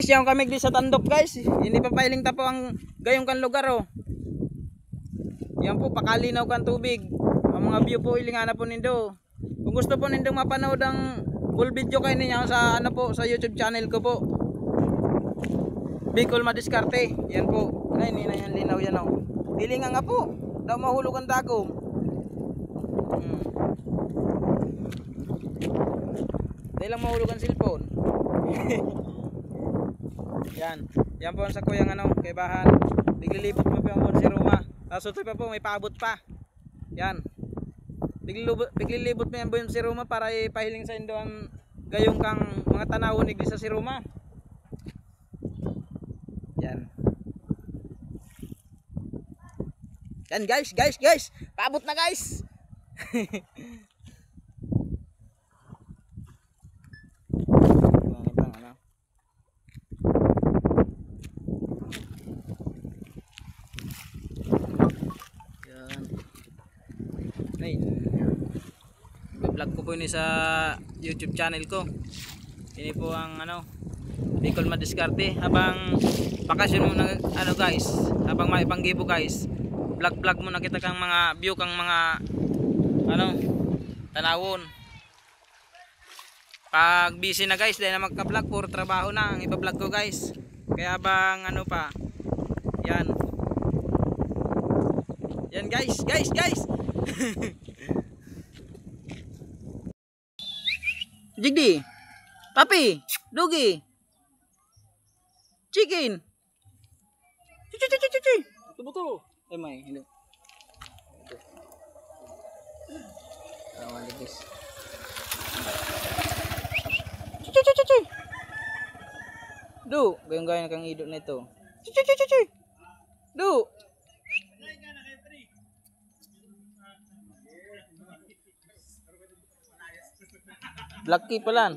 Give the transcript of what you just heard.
Yung kami di sa tandop guys, hindi pa pailing tapo ang gayong kan lugar oh. Yan po pakalinaw kan tubig. Ang mga view po ilingan na po nindo. Kung gusto po nindong mapanood ang full video kayo ninyo sa ano po sa YouTube channel ko po. Bicol Madiskarte. Yan po. Ay ni na yan linaw yan oh. Dilingan nga po. Daw mahulog ang dagom. Dahil lang mahulog ang cellphone. Yan. Yan po ang sa kuyang ano, kay Bahan. Biglilibot mo po ang si Roma. Tapos ito pa po, may paabot pa. Yan. Biglilibot mo yan po yung si Roma para ipahiling sa indo ang gayong kang mga tanawon igli sa si Roma. Yan. Yan guys. Paabot na guys. Vlog ko po ini sa YouTube channel ko. Ini po ang ano, Bicol Madiskarte. Habang bakasyon mo na ano guys, habang may panggibo guys, vlog mo na kita kang mga view kang mga ano, tanawon. Pag busy na guys, dahil na magka-vlog, puro trabaho na ang iba-vlog ko guys. Kaya habang ano pa, yan. Yan guys. Jigdi, Papi, Dugi, Chicken. Cuci. Betul. May hindi. Awal guys. Cuci. Du, gayong-gayong kang idot nito. Cuci. Du. Lucky pala.